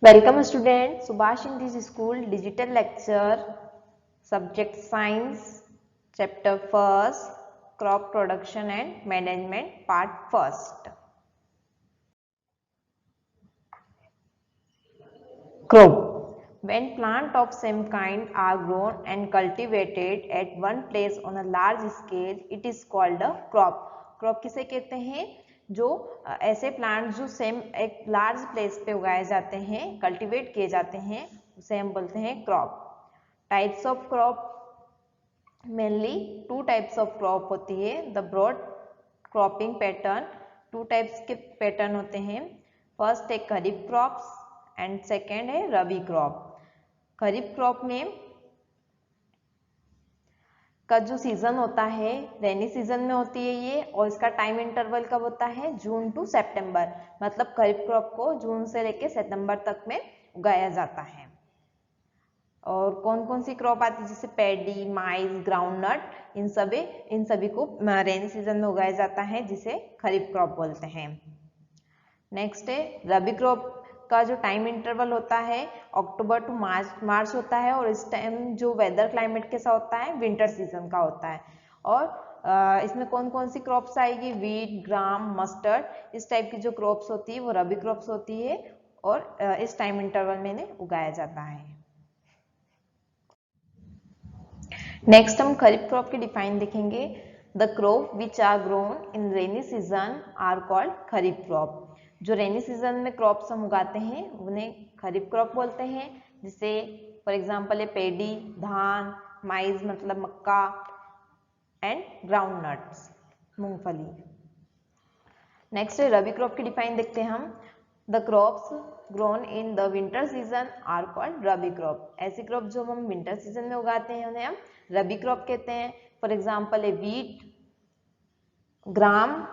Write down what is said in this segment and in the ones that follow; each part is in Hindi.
Welcome student, Subhash in this school digital lecture, subject science, chapter first, crop production and management, part first. Crop. When plant of same kind are grown and cultivated at one place on a large scale, it is called a crop. Crop किसे कहते हैं? जो ऐसे प्लांट जो सेम एक लार्ज प्लेस पे उगाए जाते हैं, कल्टीवेट किए जाते हैं, उसे हम बोलते हैं crop. Types of crop, mainly two types of crop होती है. The broad cropping pattern, two types के पैटर्न होते हैं. फर्स्ट है खरीफ क्रॉप्स एंड सेकेंड है रबी क्रॉप. खरीफ क्रॉप में का जो सीजन होता है रेनी सीजन में होती है ये, और इसका टाइम इंटरवल कब होता है? जून टू सितंबर. मतलब खरीफ क्रॉप को जून से लेकर सितंबर तक में उगाया जाता है. और कौन कौन सी क्रॉप आती है? जैसे पैडी, माइज, ग्राउंडनट, इन सभी को रेनी सीजन में उगाया जाता है, जिसे खरीफ क्रॉप बोलते हैं. नेक्स्ट है रबी क्रॉप का जो टाइम इंटरवल होता है अक्टूबर टू मार्च होता है, और इस टाइम जो वेदर क्लाइमेट कैसा होता है? विंटर सीजन का होता है. और इसमें कौन कौन सी क्रॉप्स आएगी? वीट, ग्राम, मस्टर्ड, इस टाइप की जो क्रॉप्स होती है वो रबी क्रॉप्स होती है, और इस टाइम इंटरवल में इन्हें उगाया जाता है. नेक्स्ट हम खरीफ क्रॉप के डिफाइन देखेंगे. The crop which are grown in rainy season are called kharif crop. जो रेनी सीजन में क्रॉप्स हम उगाते हैं उन्हें खरीफ क्रॉप बोलते हैं. जिसे फॉर एग्जांपल है पेडी, धान, माइज मतलब मक्का, एंड ग्राउंड नट्स, मूंगफली. नेक्स्ट है रबी क्रॉप की डिफाइन देखते हैं हम. The crops grown in the winter season are called rabi crop. ऐसी क्रॉप जो हम विंटर सीजन में उगाते हैं उन्हें हम रबी क्रॉप कहते हैं. फॉर एग्जांपल है वीट, ग्राम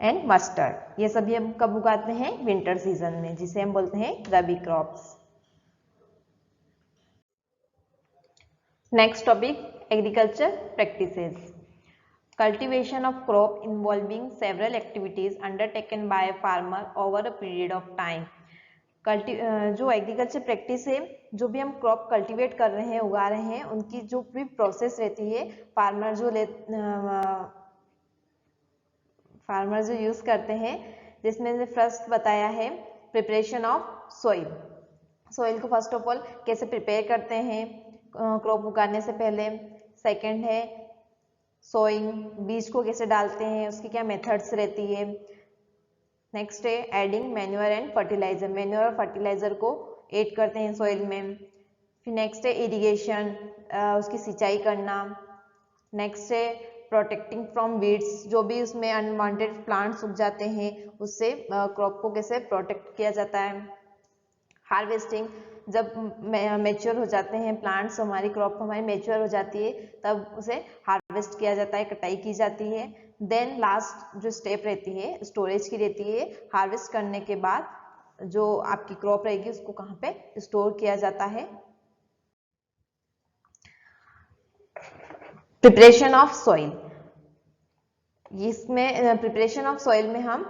एंड मस्टर्ड. ये सभी हम कब उगाते हैं? विंटर सीजन में, जिसे हम बोलते हैं rabi crops. Next topic agriculture practices. Cultivation of crop involving several activities undertaken by farmer over a period of time. जो एग्रीकल्चर प्रैक्टिस है, जो भी हम क्रॉप कल्टीवेट कर रहे हैं, उगा रहे हैं, उनकी जो भी प्रोसेस रहती है, फार्मर जो यूज करते हैं, जिसमें से फर्स्ट बताया है प्रिपरेशन ऑफ सॉइल. सॉइल को फर्स्ट ऑफ ऑल कैसे प्रिपेयर करते हैं क्रॉप उगाने से पहले. सेकंड है सोइंग, बीज को कैसे डालते हैं, उसकी क्या मेथड्स रहती है. नेक्स्ट है adding manure and fertiliser. Manure और फर्टिलाइजर को ऐड करते हैं सॉइल में. फिर नेक्स्ट है इरिगेशन, उसकी सिंचाई करना. नेक्स्ट है प्रोटेक्टिंग फ्रॉम वीड्स, जो भी उसमें अनवांटेड प्लांट्स उग जाते हैं उससे क्रॉप को कैसे प्रोटेक्ट किया जाता है. हार्वेस्टिंग, जब मैच्योर हो जाते हैं प्लांट्स, हमारी क्रॉप हमारी मैच्योर हो जाती है, तब उसे हार्वेस्ट किया जाता है, कटाई की जाती है. देन लास्ट जो स्टेप रहती है स्टोरेज की रहती है. हार्वेस्ट करने के बाद जो आपकी क्रॉप रहेगी उसको कहाँ पे स्टोर किया जाता है. Preparation of soil. इसमें प्रिपरेशन ऑफ सॉइल में हम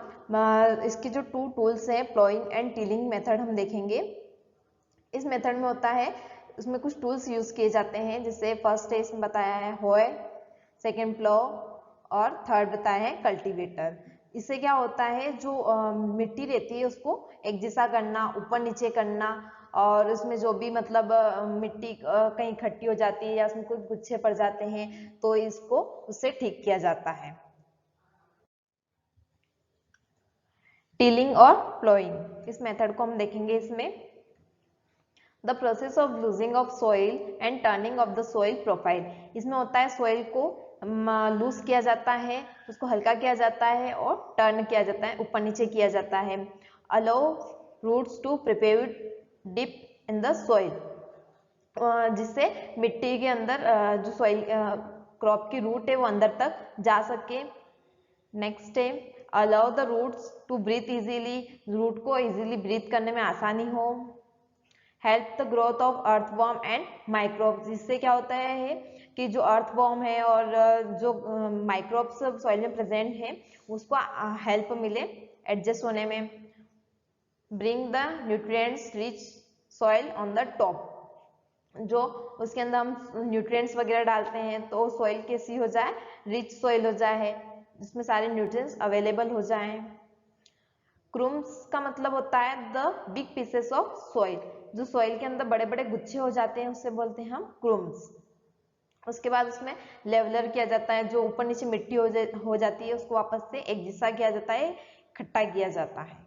इसके जो टू टूल्स हैं प्लॉइंग एंड टिलिंग मेथड हम देखेंगे. इस मेथड में होता है उसमें कुछ टूल्स यूज किए जाते हैं, जिससे फर्स्ट है इसमें बताया है होय, सेकेंड प्लो, और थर्ड बताया है कल्टीवेटर. इससे क्या होता है, जो मिट्टी रहती है उसको एक जैसा करना, ऊपर नीचे करना, और उसमें जो भी मतलब मिट्टी कहीं इकट्ठी हो जाती है या उसमें कुछ गुच्छे पड़ जाते हैं तो इसको उससे ठीक किया जाता है. टिलिंग और प्लोइंग, इस मेथड को हम देखेंगे. इसमें the process of losing of soil and turning of the soil profile. इसमें होता है सॉइल को लूज किया जाता है, उसको हल्का किया जाता है और टर्न किया जाता है, ऊपर नीचे किया जाता है. Allow roots to prepare deep in the soil, जिससे मिट्टी के अंदर जो सॉइल क्रॉप की रूट है वो अंदर तक जा सके. नेक्स्ट है allow the roots to breathe easily, root को इजीली ब्रीथ करने में आसानी हो. Help the growth of earthworm and microbes, जिससे क्या होता है कि जो अर्थवॉर्म है और जो माइक्रोब्स सॉइल में प्रेजेंट है उसको हेल्प मिले एडजस्ट होने में. Bring the nutrients rich soil on the top, जो उसके अंदर हम न्यूट्रिएंट्स वगैरह डालते हैं तो सॉइल कैसी हो जाए, रिच सॉइल हो जाए, जिसमें सारे न्यूट्रिएंट्स अवेलेबल हो जाएं। क्रूम्स का मतलब होता है the big pieces of soil, जो सॉइल के अंदर बड़े बड़े गुच्छे हो जाते हैं उससे बोलते हैं हम क्रूम्स। उसके बाद उसमें लेवलर किया जाता है, जो ऊपर नीचे मिट्टी हो जाती है उसको वापस से एक जैसा किया जाता है, इकट्ठा किया जाता है।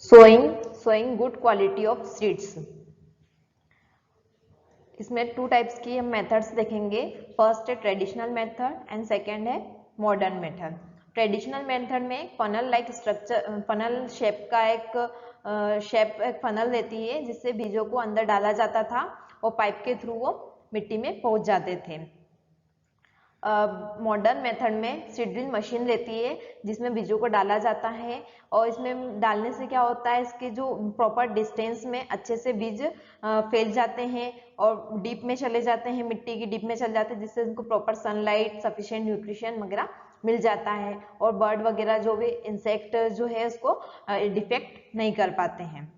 Sowing good quality of seeds. इसमें 2 टाइप्स की हम मेथड्स देखेंगे। फर्स्ट है ट्रेडिशनल मेथड एंड सेकेंड है मॉडर्न मेथड। ट्रेडिशनल मेथड में funnel like structure, funnel shape का एक फनल देती है जिससे बीजों को अंदर डाला जाता था और पाइप के थ्रू वो मिट्टी में पहुंच जाते थे। मॉडर्न मेथड में सीड ड्रिल मशीन रहती है जिसमें बीजों को डाला जाता है, और इसमें डालने से क्या होता है, इसके जो प्रॉपर डिस्टेंस में अच्छे से बीज फैल जाते हैं और डीप में चले जाते हैं, मिट्टी की डीप में चले जाते हैं, जिससे उनको प्रॉपर सनलाइट, सफिशिएंट न्यूट्रिशन वगैरह मिल जाता है और बर्ड वगैरह जो भी इंसेक्ट जो है उसको डिफेक्ट नहीं कर पाते हैं।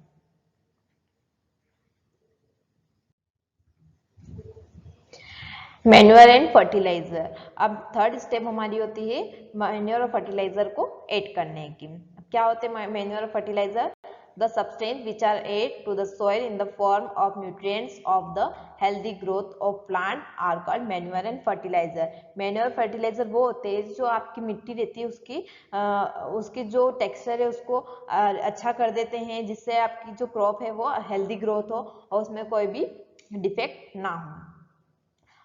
Manure and fertiliser. अब थर्ड स्टेप हमारी होती है मैन्योर और फर्टिलाइजर को ऐड करने की। क्या होते हैं मैन्योर और fertiliser? The substance which are add to the soil in the form of nutrients of the healthy growth of plant are called manure and fertiliser. Manure fertiliser वो होते हैं जो आपकी मिट्टी रहती है उसकी जो टेक्सचर है उसको अच्छा कर देते हैं, जिससे आपकी जो क्रॉप है वो हेल्दी ग्रोथ हो और उसमें कोई भी डिफेक्ट ना हो।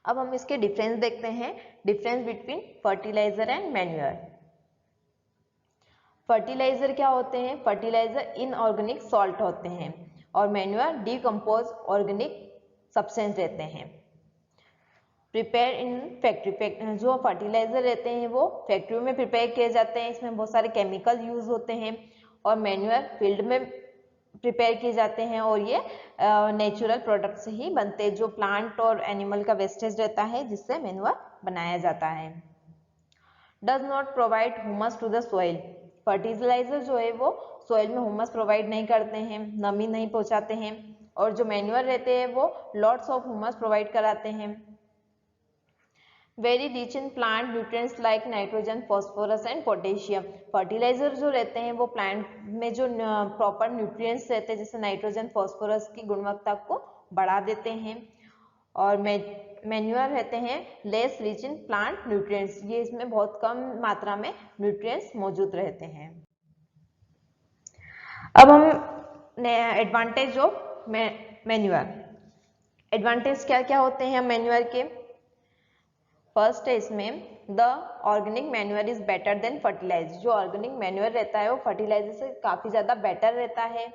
अब हम इसके डिफरेंस देखते हैं, difference between fertiliser and manure. Fertiliser क्या होते हैं? फर्टिलाइजर इनऑर्गेनिक सॉल्ट होते हैं और मैन्योर डीकम्पोज ऑर्गेनिक सब्सटेंस रहते हैं। प्रिपेयर इन फैक्ट्री, जो फर्टिलाइजर रहते हैं वो फैक्ट्री में प्रिपेयर किए जाते हैं, इसमें बहुत सारे केमिकल यूज होते हैं, और मैन्योर फील्ड में प्रिपेयर किए जाते हैं और ये नेचुरल प्रोडक्ट से ही बनते हैं, जो प्लांट और एनिमल का वेस्टेज रहता है जिससे मैन्योर बनाया जाता है। Does not provide humus to the soil. Fertiliser जो है वो सॉइल में ह्यूमस प्रोवाइड नहीं करते हैं, नमी नहीं पहुंचाते हैं, और जो मैन्योर रहते हैं वो लॉट्स ऑफ ह्यूमस प्रोवाइड कराते हैं। Very rich in plant nutrients like nitrogen, phosphorus and potassium. Fertiliser जो रहते हैं वो प्लांट में जो प्रॉपर न्यूट्रिएंट्स रहते हैं जैसे नाइट्रोजन, फॉस्फोरस की गुणवत्ता को बढ़ा देते हैं, और मैन्योर रहते हैं less rich in plant nutrients, ये इसमें बहुत कम मात्रा में न्यूट्रिएंट्स मौजूद रहते हैं। अब हम एडवांटेज ऑफ मैन्योर। एडवांटेज क्या क्या होते हैं मैन्योर के? फर्स्ट है इसमें the organic manure is better than fertiliser. जो ऑर्गेनिक मैन्योर रहता है वो फर्टिलाइजर से काफी ज्यादा बेटर रहता है।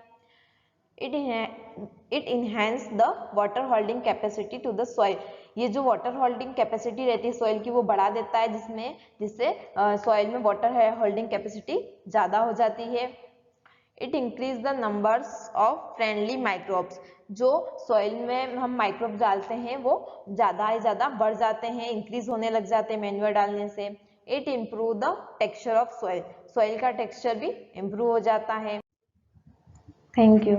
It enhance the water holding capacity to the soil. ये जो वाटर होल्डिंग कैपेसिटी रहती है सॉइल की वो बढ़ा देता है, जिससे सॉइल में वाटर होल्डिंग कैपेसिटी ज्यादा हो जाती है। It increase the numbers of friendly microbes. जो सॉइल में हम माइक्रोब डालते हैं वो ज्यादा से ज्यादा बढ़ जाते हैं, इंक्रीज होने लग जाते हैं मैन्योर डालने से। It improve the texture of soil. Soil का टेक्सचर भी इम्प्रूव हो जाता है। Thank you.